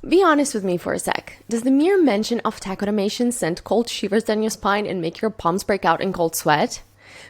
Be honest with me for a sec. Does the mere mention of tech automation send cold shivers down your spine and make your palms break out in cold sweat?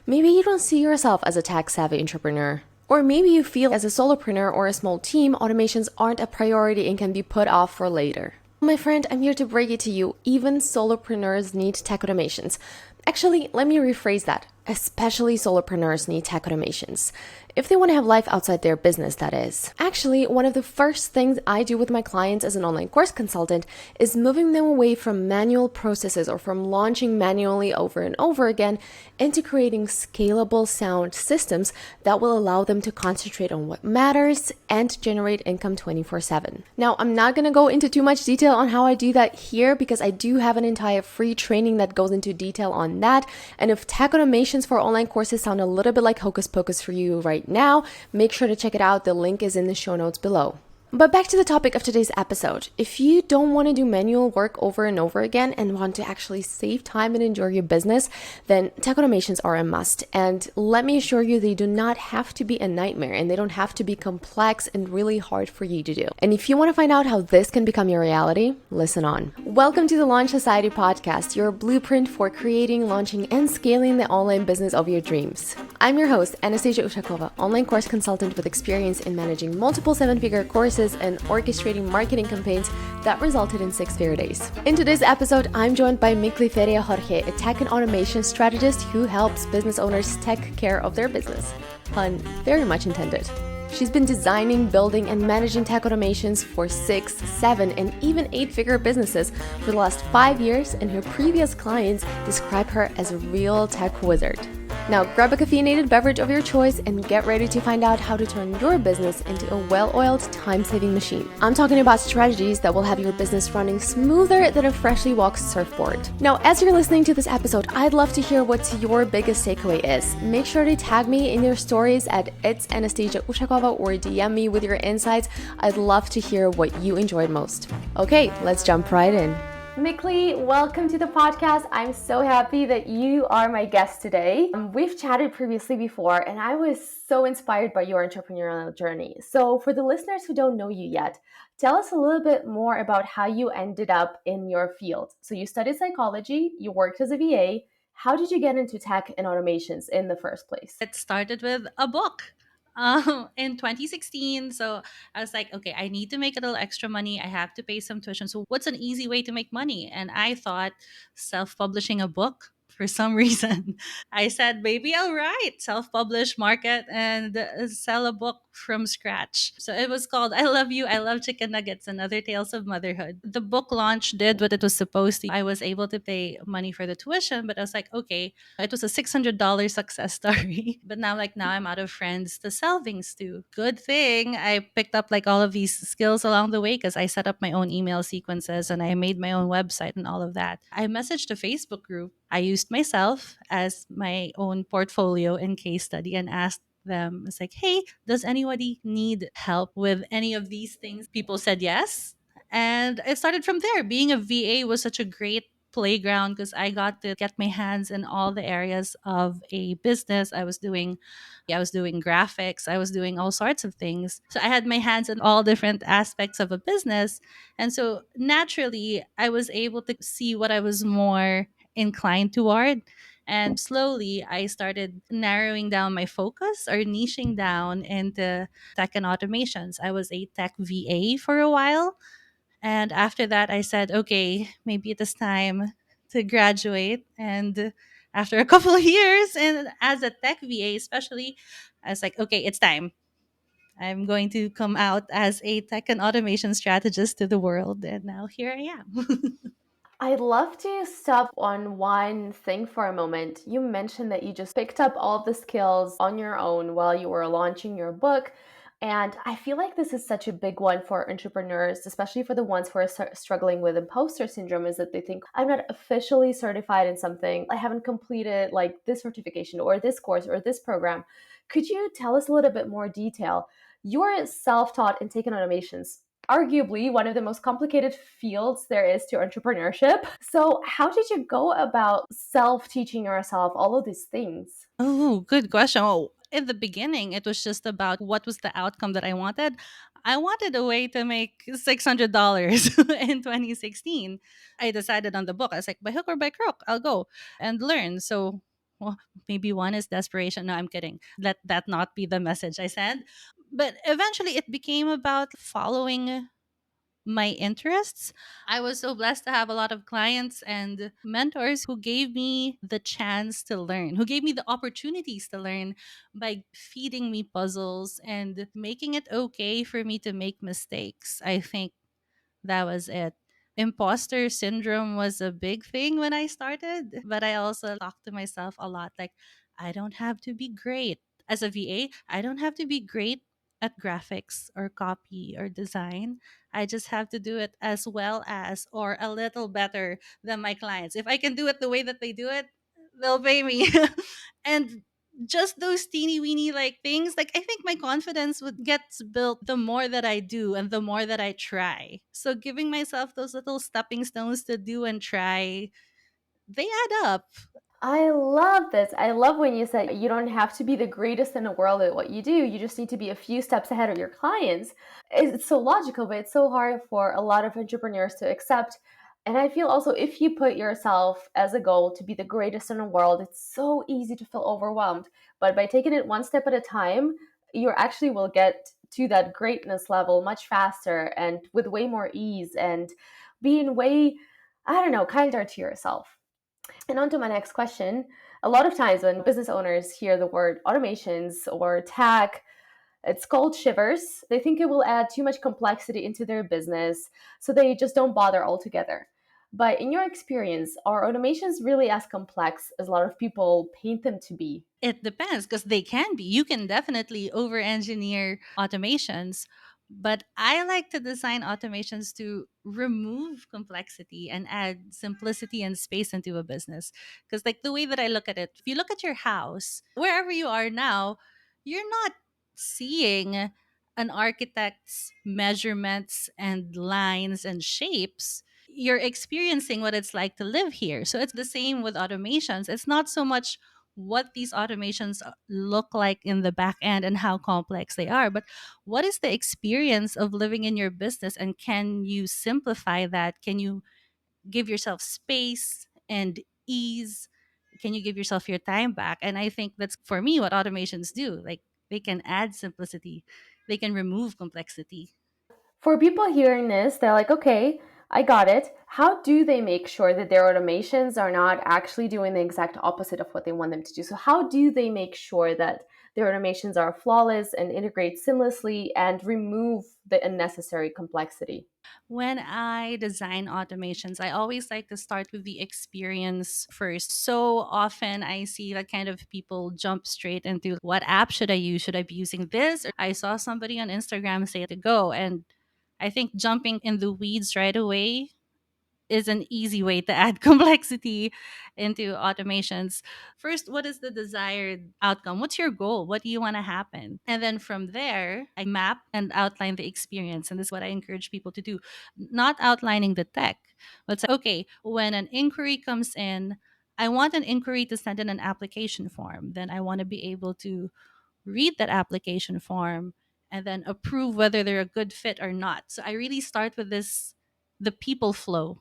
Maybe you don't see yourself as a tech-savvy entrepreneur. Or maybe you feel as a solopreneur or a small team, automations aren't a priority and can be put off for later. My friend, I'm here to break it to you. Even solopreneurs need tech automations. Actually, let me rephrase that. Especially solopreneurs need tech automations. If they want to have life outside their business, that is. Actually, one of the first things I do with my clients as an online course consultant is moving them away from manual processes or from launching manually over and over again into creating scalable sound systems that will allow them to concentrate on what matters and generate income 24/7. Now, I'm not going to go into too much detail on how I do that here because I do have an entire free training that goes into detail on that. And if tech automations for online courses sound a little bit like hocus pocus for you right now, make sure to check it out. The link is in the show notes below. But back to the topic of today's episode. If you don't want to do manual work over and over again and want to actually save time and enjoy your business, then tech automations are a must. And let me assure you, they do not have to be a nightmare and they don't have to be complex and really hard for you to do. And if you want to find out how this can become your reality, listen on. Welcome to the Launch Society podcast, your blueprint for creating, launching, and scaling the online business of your dreams. I'm your host, Anastasia Ushakova, online course consultant with experience in managing multiple seven-figure courses and orchestrating marketing campaigns that resulted in six-figure days. In today's episode, I'm joined by Mikli Feria Jorge, a tech and automation strategist who helps business owners take care of their business. Pun very much intended. She's been designing, building, and managing tech automations for 6, 7, and even 8-figure businesses for the last 5 years, and her previous clients describe her as a real tech wizard. Now grab a caffeinated beverage of your choice and get ready to find out how to turn your business into a well-oiled, time-saving machine. I'm talking about strategies that will have your business running smoother than a freshly waxed surfboard. Now, as you're listening to this episode, I'd love to hear what your biggest takeaway is. Make sure to tag me in your stories at It's Anastasia Ushakova or DM me with your insights. I'd love to hear what you enjoyed most. Okay, let's jump right in. Mikli, welcome to the podcast. I'm so happy that you are my guest today. We've chatted previously before, and I was so inspired by your entrepreneurial journey. So for the listeners who don't know you yet, tell us a little bit more about how you ended up in your field. So you studied psychology, you worked as a VA. How did you get into tech and automations in the first place? It started with a book in 2016. So I was like, okay, I need to make a little extra money. I have to pay some tuition. So what's an easy way to make money? And I thought self-publishing a book for some reason. I said, maybe I'll write, self-publish, market, and sell a book from scratch. So it was called I Love You, I Love Chicken Nuggets and Other Tales of Motherhood. The book launch did what it was supposed to. I was able to pay money for the tuition, but I was like, okay, it was a $600 success story. But now I'm out of friends to sell things to. Good thing I picked up like all of these skills along the way because I set up my own email sequences and I made my own website and all of that. I messaged a Facebook group. I used myself as my own portfolio and case study and asked them, it's like, hey, does anybody need help with any of these things? People said yes. And it started from there. Being a VA was such a great playground because I got to get my hands in all the areas of a business. I was doing graphics, I was doing all sorts of things. So I had my hands in all different aspects of a business. And so naturally I was able to see what I was more inclined toward. And slowly I started narrowing down my focus or niching down into tech and automations. I was a tech VA for a while, and after that, I said, okay, maybe it is time to graduate. And after a couple of years, and as a tech VA, especially, I was like, okay, it's time. I'm going to come out as a tech and automation strategist to the world. And now here I am. I'd love to stop on one thing for a moment. You mentioned that you just picked up all of the skills on your own while you were launching your book. And I feel like this is such a big one for entrepreneurs, especially for the ones who are struggling with imposter syndrome, is that they think, I'm not officially certified in something. I haven't completed like this certification or this course or this program. Could you tell us a little bit more detail? You're self-taught in taken automations, arguably one of the most complicated fields there is to entrepreneurship. So, how did you go about self teaching yourself all of these things? Oh, good question. Oh, in the beginning, it was just about what was the outcome that I wanted. I wanted a way to make $600 in 2016. I decided on the book. I was like, by hook or by crook, I'll go and learn. So, well, maybe one is desperation. No, I'm kidding. Let that not be the message I sent. But eventually it became about following my interests. I was so blessed to have a lot of clients and mentors who gave me the chance to learn, who gave me the opportunities to learn by feeding me puzzles and making it okay for me to make mistakes. I think that was it. Imposter syndrome was a big thing when I started, but I also talked to myself a lot like, I don't have to be great. As a VA, I don't have to be great at graphics or copy or design. I just have to do it as well as or a little better than my clients. If I can do it the way that they do it, they'll pay me. And just those teeny weeny like things, like I think my confidence would gets built the more that I do and the more that I try. So giving myself those little stepping stones to do and try, they add up. I love this. I love when you said you don't have to be the greatest in the world at what you do. You just need to be a few steps ahead of your clients. It's so logical, but it's so hard for a lot of entrepreneurs to accept. And I feel also if you put yourself as a goal to be the greatest in the world, it's so easy to feel overwhelmed. But by taking it one step at a time, you actually will get to that greatness level much faster and with way more ease and being way, I don't know, kinder to yourself. And on to my next question. A lot of times when business owners hear the word automations or tech, it's called shivers. They think it will add too much complexity into their business, so they just don't bother altogether. But in your experience, are automations really as complex as a lot of people paint them to be? It depends because they can be. You can definitely over engineer automations, but I like to design automations to remove complexity and add simplicity and space into a business. Because, like, the way that I look at it, if you look at your house, wherever you are now, you're not seeing an architect's measurements and lines and shapes. You're experiencing what it's like to live here. So it's the same with automations. It's not so much what these automations look like in the back end and how complex they are, but what is the experience of living in your business, and can you simplify that? Can you give yourself space and ease? Can you give yourself your time back? And I think that's for me what automations do. Like, they can add simplicity, they can remove complexity. For people hearing this, they're like, okay, I got it. How do they make sure that their automations are not actually doing the exact opposite of what they want them to do? So, how do they make sure that their automations are flawless and integrate seamlessly and remove the unnecessary complexity? When I design automations, I always like to start with the experience first. So often I see that kind of people jump straight into what app should I use? Should I be using this? Or I saw somebody on Instagram say to go. And I think jumping in the weeds right away is an easy way to add complexity into automations. First, what is the desired outcome? What's your goal? What do you want to happen? And then from there, I map and outline the experience. And this is what I encourage people to do, not outlining the tech, but say, okay, when an inquiry comes in, I want an inquiry to send in an application form. Then I want to be able to read that application form and then approve whether they're a good fit or not. So I really start with this, the people flow,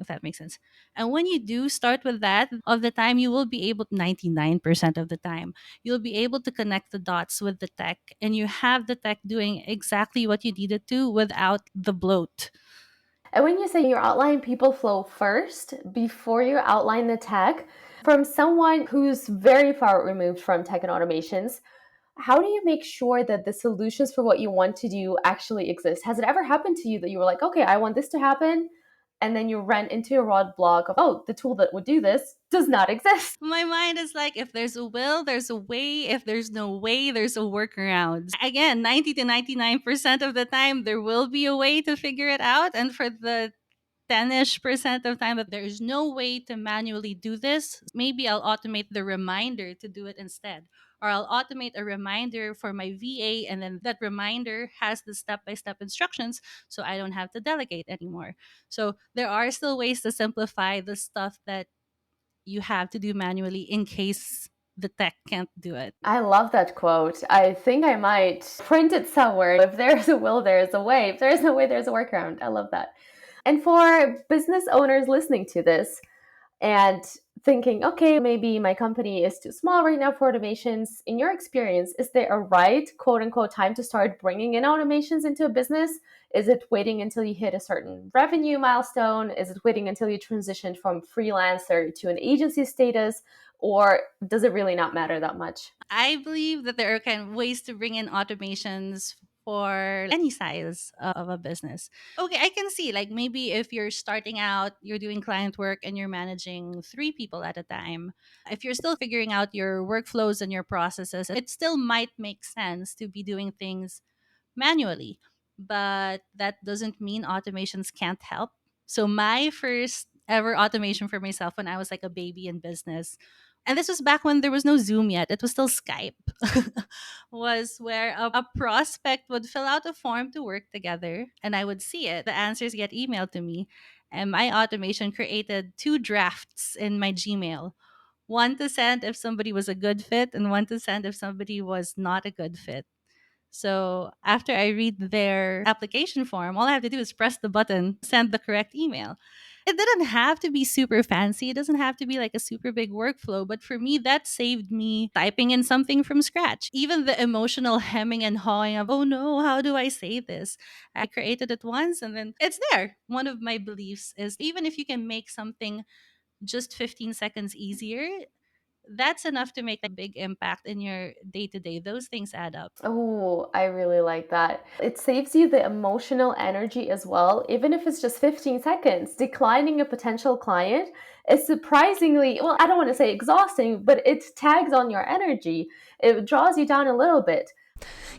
if that makes sense. And when you do start with that, of the time you will be able, 99% of the time, you'll be able to connect the dots with the tech, and you have the tech doing exactly what you need it to without the bloat. And when you say you outline people flow first before you outline the tech, from someone who's very far removed from tech and automations, how do you make sure that the solutions for what you want to do actually exist? Has it ever happened to you that you were like, okay, I want this to happen, and then you ran into a roadblock of, oh, the tool that would do this does not exist? My mind is like, if there's a will, there's a way. If there's no way, there's a workaround. Again, 90 to 99% of the time, there will be a way to figure it out. And for the 10-ish% of time that there is no way to manually do this, maybe I'll automate the reminder to do it instead. Or I'll automate a reminder for my VA, and then that reminder has the step by step instructions so I don't have to delegate anymore. So there are still ways to simplify the stuff that you have to do manually in case the tech can't do it. I love that quote. I think I might print it somewhere. If there's a will, there's a way. If there's no way, there's a workaround. I love that. And for business owners listening to this and thinking, okay, maybe my company is too small right now for automations, in your experience, is there a right, quote unquote, time to start bringing in automations into a business? Is it waiting until you hit a certain revenue milestone? Is it waiting until you transition from freelancer to an agency status? Or does it really not matter that much? I believe that there are kind of ways to bring in automations for any size of a business. Okay, I can see like maybe if you're starting out, you're doing client work and you're managing three people at a time. If you're still figuring out your workflows and your processes, it still might make sense to be doing things manually. But that doesn't mean automations can't help. So my first ever automation for myself when I was like a baby in business, and this was back when there was no Zoom yet, it was still Skype, was where a prospect would fill out a form to work together and I would see it. The answers get emailed to me. And my automation created two drafts in my Gmail, one to send if somebody was a good fit and one to send if somebody was not a good fit. So after I read their application form, all I have to do is press the button, send the correct email. It didn't have to be super fancy. It doesn't have to be like a super big workflow. But for me, that saved me typing in something from scratch. Even the emotional hemming and hawing of, oh no, how do I say this? I created it once and then it's there. One of my beliefs is even if you can make something just 15 seconds easier, that's enough to make a big impact in your day to day. Those things add up. Oh, I really like that. It saves you the emotional energy as well, even if it's just 15 seconds. Declining a potential client is surprisingly, well, I don't want to say exhausting, but it tags on your energy. It draws you down a little bit.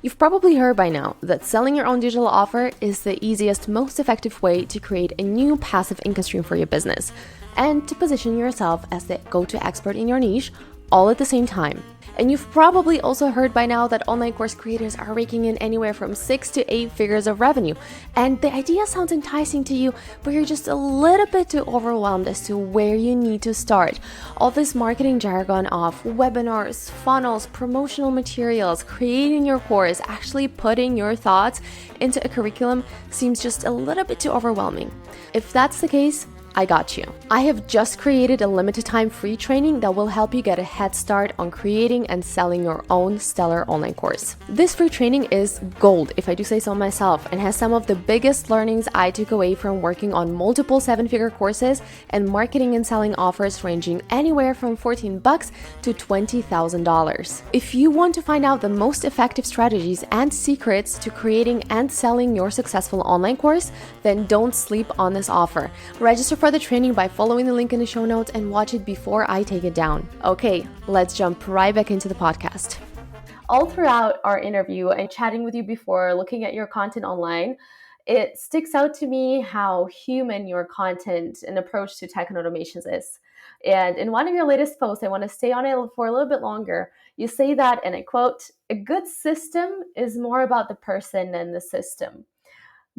You've probably heard by now that selling your own digital offer is the easiest, most effective way to create a new passive income stream for your business and to position yourself as the go-to expert in your niche all at the same time. And you've probably also heard by now that online course creators are raking in anywhere from 6 to 8 figures of revenue. And the idea sounds enticing to you, but you're just a little bit too overwhelmed as to where you need to start. All this marketing jargon of webinars, funnels, promotional materials, creating your course, actually putting your thoughts into a curriculum seems just a little bit too overwhelming. If that's the case, I got you. I have just created a limited time free training that will help you get a head start on creating and selling your own stellar online course. This free training is gold, if I do say so myself, and has some of the biggest learnings I took away from working on multiple 7-figure courses and marketing and selling offers ranging anywhere from $14 to $20,000. If you want to find out the most effective strategies and secrets to creating and selling your successful online course, then don't sleep on this offer. Register for the training by following the link in the show notes and watch it before I take it down. Okay, let's jump right back into the podcast. All throughout our interview and chatting with you before, looking at your content online, it sticks out to me how human your content and approach to tech and automations is. And in one of your latest posts, I want to stay on it for a little bit longer. You say that, and I quote, "A good system is more about the person than the system."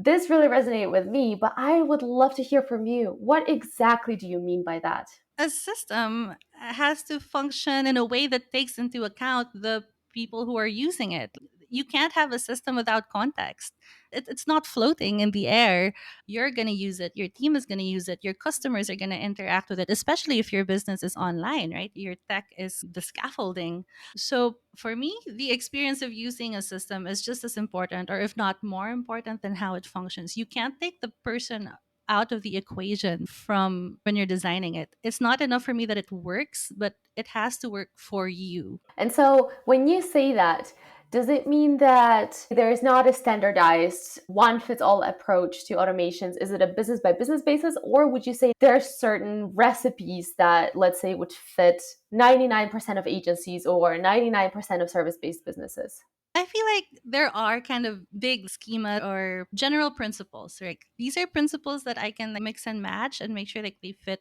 This really resonated with me, but I would love to hear from you. What exactly do you mean by that? A system has to function in a way that takes into account the people who are using it. You can't have a system without context. It's not floating in the air. You're going to use it. Your team is going to use it. Your customers are going to interact with it, especially if your business is online, right? Your tech is the scaffolding. So for me, the experience of using a system is just as important, or if not more important, than how it functions. You can't take the person out of the equation from when you're designing it. It's not enough for me that it works, but it has to work for you. And so when you say that, does it mean that there's not a standardized one fits all approach to automations? Is it a business by business basis? Or would you say there are certain recipes that, let's say, would fit 99% of agencies or 99% of service based businesses? I feel like there are kind of big schema or general principles, right? These are principles that I can like mix and match and make sure like they fit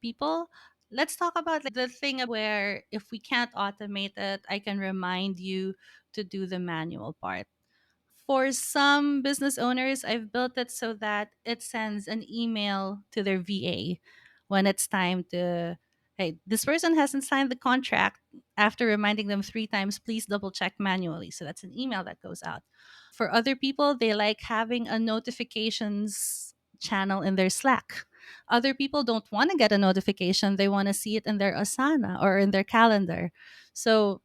people. Let's talk about like the thing where if we can't automate it, I can remind you to do the manual part. For some business owners, I've built it so that it sends an email to their VA when it's time to Hey, this person hasn't signed the contract. After reminding them 3 times, please double check manually. So that's an email that goes out. For other people, they like having a notifications channel in their Slack. Other people don't want to get a notification, they want to see it in their Asana or in their calendar. So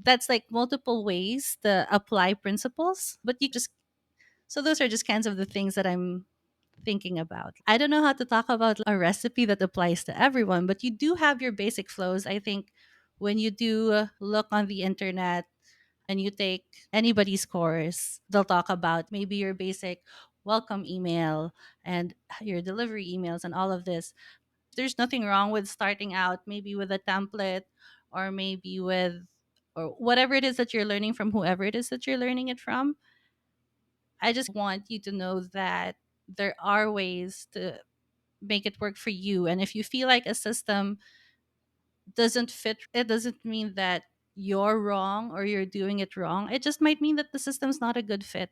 that's like multiple ways to apply principles, but you just so those are just kinds of the things that I'm thinking about. I don't know how to talk about a recipe that applies to everyone, but you do have your basic flows. I think when you do look on the internet and you take anybody's course, they'll talk about maybe your basic welcome email and your delivery emails and all of this. There's nothing wrong with starting out maybe with a template or maybe with or whatever it is that you're learning from whoever it is that you're learning it from. I just want you to know that there are ways to make it work for you. And if you feel like a system doesn't fit, it doesn't mean that you're wrong or you're doing it wrong. It just might mean that the system's not a good fit.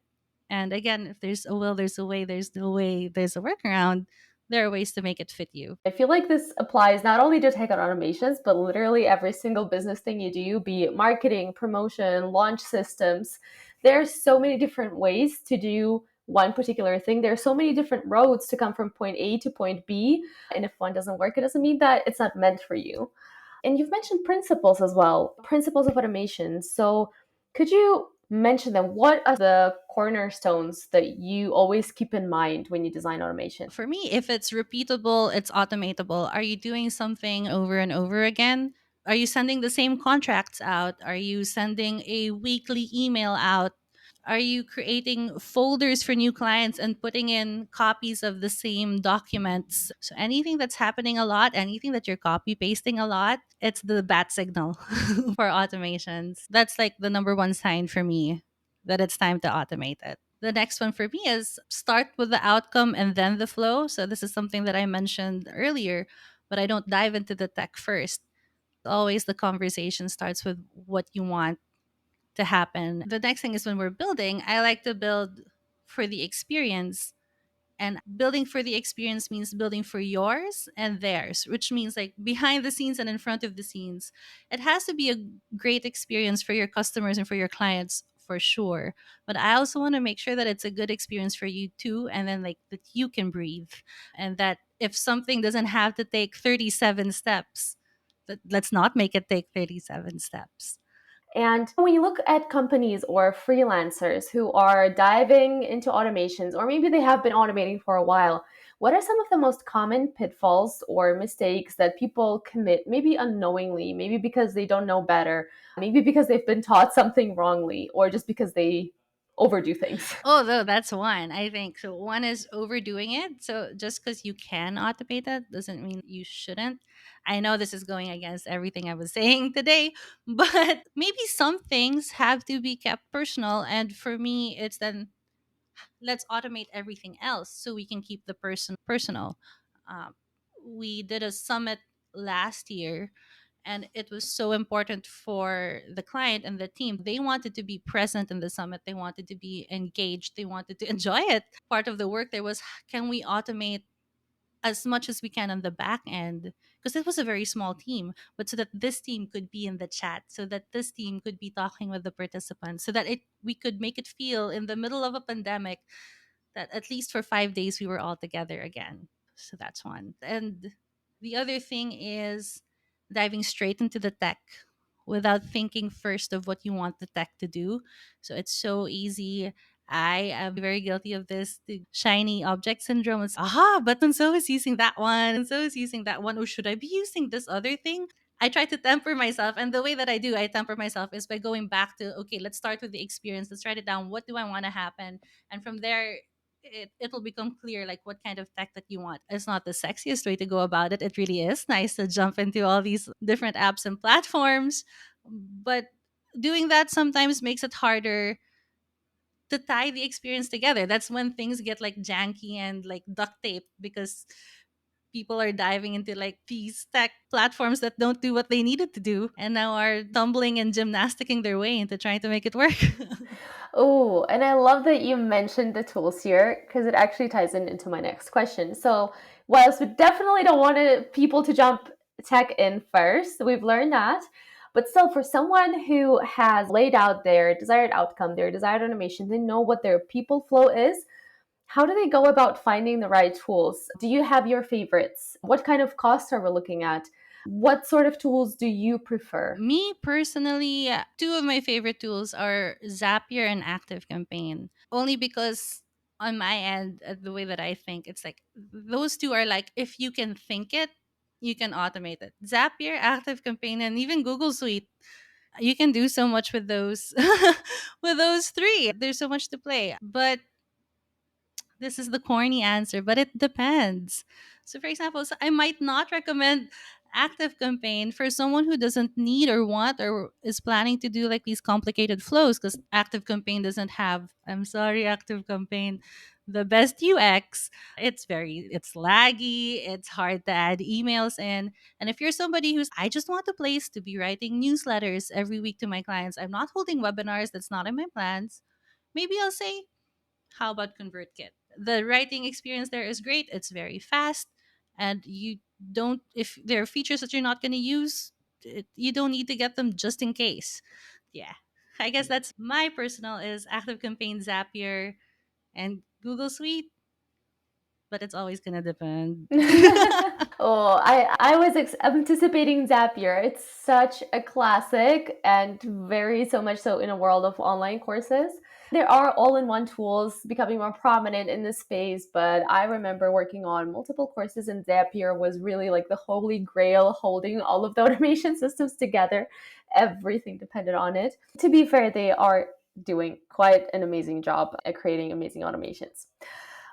And again, if there's a will, there's a way, there's no way, there's a workaround, there are ways to make it fit you. I feel like this applies not only to tech and automations, but literally every single business thing you do, be it marketing, promotion, launch systems. There's so many different ways to do one particular thing. There's so many different roads to come from point A to point B. And if one doesn't work, it doesn't mean that it's not meant for you. And you've mentioned principles as well, principles of automation. So could you mention them? What are the cornerstones that you always keep in mind when you design automation? For me, if it's repeatable, it's automatable. Are you doing something over and over again? Are you sending the same contracts out? Are you sending a weekly email out? Are you creating folders for new clients and putting in copies of the same documents? So anything that's happening a lot, anything that you're copy pasting a lot, it's the bat signal for automations. That's like the number one sign for me that it's time to automate it. The next one for me is start with the outcome and then the flow. So this is something that I mentioned earlier, but I don't dive into the tech first. Always the conversation starts with what you want to happen. The next thing is when we're building, I like to build for the experience. And building for the experience means building for yours and theirs, which means like behind the scenes and in front of the scenes. It has to be a great experience for your customers and for your clients for sure. But I also want to make sure that it's a good experience for you too. And then like that you can breathe. And that if something doesn't have to take 37 steps, let's not make it take 37 steps. And when you look at companies or freelancers who are diving into automations, or maybe they have been automating for a while, what are some of the most common pitfalls or mistakes that people commit, maybe unknowingly, maybe because they don't know better, maybe because they've been taught something wrongly, or just because they overdo things? Oh, no, that's one. I think so. One is overdoing it. So just because you can automate that doesn't mean you shouldn't. I know this is going against everything I was saying today, but maybe some things have to be kept personal. And for me, it's then let's automate everything else so we can keep the personal. Um, we did a summit last year and it was so important for the client and the team. They wanted to be present in the summit, they wanted to be engaged, they wanted to enjoy it. Part of the work there was, can we automate as much as we can on the back end, because it was a very small team, but so that this team could be in the chat, so that this team could be talking with the participants, so that it we could make it feel in the middle of a pandemic that at least for 5 days we were all together again. So that's one. And the other thing is diving straight into the tech without thinking first of what you want the tech to do. So it's so easy. I am very guilty of this. The shiny object syndrome is, aha, but so is using that one, and so is using that one. Or should I be using this other thing? I try to temper myself. And the way that I temper myself is by going back to, okay, let's start with the experience. Let's write it down. What do I want to happen? And from there, it'll become clear like what kind of tech that you want. It's not the sexiest way to go about it. It really is nice to jump into all these different apps and platforms, but doing that sometimes makes it harder to tie the experience together. That's when things get like janky and like duct tape, because people are diving into like these tech platforms that don't do what they needed to do and now are tumbling and gymnasticking their way into trying to make it work. Oh, and I love that you mentioned the tools here because it actually ties into my next question. So, whilst we definitely don't want people to jump tech in first. We've learned that. But still, for someone who has laid out their desired outcome, their desired automation, they know what their people flow is. How do they go about finding the right tools? Do you have your favorites? What kind of costs are we looking at? What sort of tools do you prefer? Me personally, two of my favorite tools are Zapier and Active Campaign. Only because on my end, the way that I think, it's like those two are like if you can think it, you can automate it. Zapier, Active Campaign, and even Google Suite. You can do so much with those with those three. There's so much to play. But this is the corny answer, but it depends. So, for example, so I might not recommend active campaign for someone who doesn't need or want or is planning to do like these complicated flows, because active campaign doesn't have, I'm sorry, active campaign, the best UX. It's laggy, it's hard to add emails in. And if you're somebody who's, I just want a place to be writing newsletters every week to my clients, I'm not holding webinars, that's not in my plans, maybe I'll say, how about ConvertKit? The writing experience there is great. It's very fast, and you don't, if there are features that you're not going to use, you don't need to get them just in case. Yeah, I guess that's my personal is Active Campaign, Zapier, and Google Suite, but it's always going to depend. Oh, I was anticipating Zapier. It's such a classic and very so much so in a world of online courses. There are all-in-one tools becoming more prominent in this space, but I remember working on multiple courses and Zapier was really like the holy grail holding all of the automation systems together. Everything depended on it. To be fair, they are doing quite an amazing job at creating amazing automations.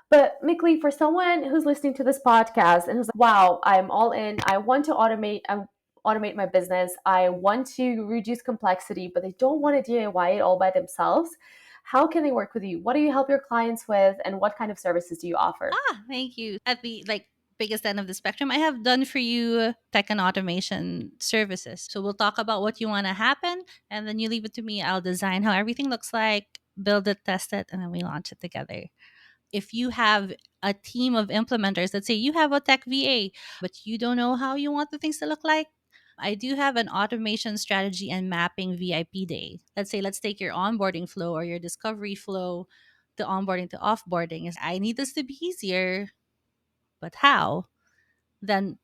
But Mikli, for someone who's listening to this podcast and who's like, wow, I'm all in, I want to automate my business, I want to reduce complexity, but they don't want to DIY it all by themselves. How can they work with you? What do you help your clients with, and what kind of services do you offer? Thank you. At the biggest end of the spectrum, I have done for you tech and automation services. So we'll talk about what you want to happen, and then you leave it to me. I'll design how everything looks like, build it, test it, and then we launch it together. If you have a team of implementers, let's say you have a tech VA, but you don't know how you want the things to look like, I do have an automation strategy and mapping VIP day. Let's take your onboarding flow or your discovery flow, the onboarding to offboarding. Is I need this to be easier, but how? Then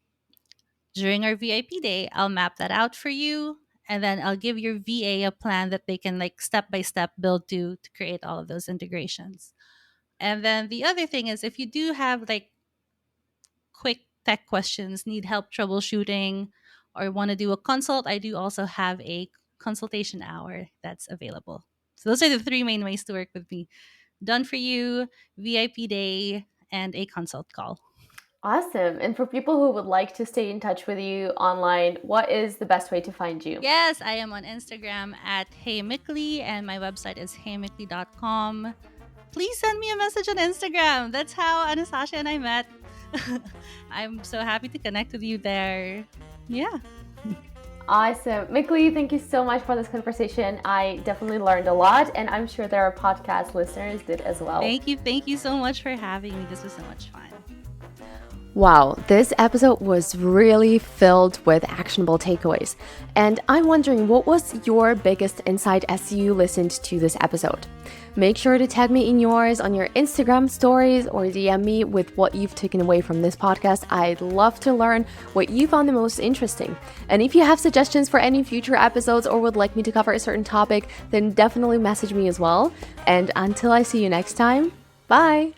during our VIP day, I'll map that out for you. And then I'll give your VA a plan that they can like step by step build to create all of those integrations. And then the other thing is if you do have like quick tech questions, need help troubleshooting, or want to do a consult, I do also have a consultation hour that's available. So those are the three main ways to work with me: done for you, VIP day, and a consult call. Awesome. And for people who would like to stay in touch with you online, what is the best way to find you? Yes, I am on Instagram at HeyMikli, and my website is heymikli.com. Please send me a message on Instagram. That's how Anastasia and I met. I'm so happy to connect with you there. Yeah. Awesome. Mikli, thank you so much for this conversation. I definitely learned a lot, and I'm sure there are podcast listeners did as well. Thank you. Thank you so much for having me. This was so much fun. Wow, this episode was really filled with actionable takeaways. And I'm wondering, what was your biggest insight as you listened to this episode? Make sure to tag me in yours on your Instagram stories or DM me with what you've taken away from this podcast. I'd love to learn what you found the most interesting. And if you have suggestions for any future episodes or would like me to cover a certain topic, then definitely message me as well. And until I see you next time, bye!